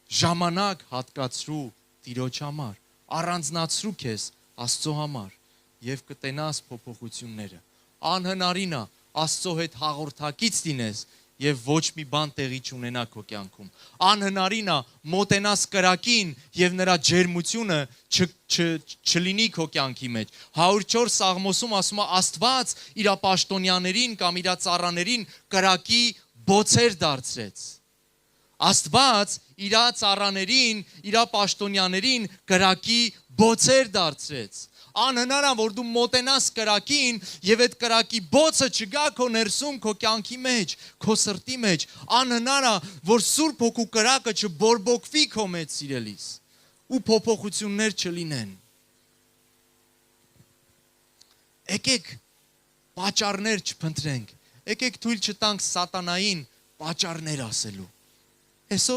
ժամանակ հատկացրու Տիրոջ համար, առանձնացրու քեզ Աստծո համար եւ կտենաս փոփոխությունները։ Անհնարին է Աստծո հետ հաղորդակից լինես եւ ոչ մի բան տեղի չունենա քո կյանքում։ Անհնարին է մոտենաս կրակին եւ նրա ջերմությունը չլինի քո կյանքի մեջ։ 104 Սաղմոսում ասում է Աստված իր պաշտոնյաներին կամ իր ծառաներին կրակի բոցեր դարձրեց։ Աստված իր ծառաներին, իր պաշտոնյաներին կրակի բոցեր դարձրեց։ Անհնար է որ դու մոտենաս կրակին եւ այդ կրակի բոցը չգա քո ներսում, քո կյանքի մեջ, քո սրտի մեջ։ Անհնար է որ Սուրբ Հոգու կրակը չբորբոքվի քո մեջ, սիրելիս, ու փոփոխություններ չլինեն։ Եկեք պատճառներ չփնտրենք։ Եկեք թույլ չտանք սատանային պատճառներ ասելու։ Այսօր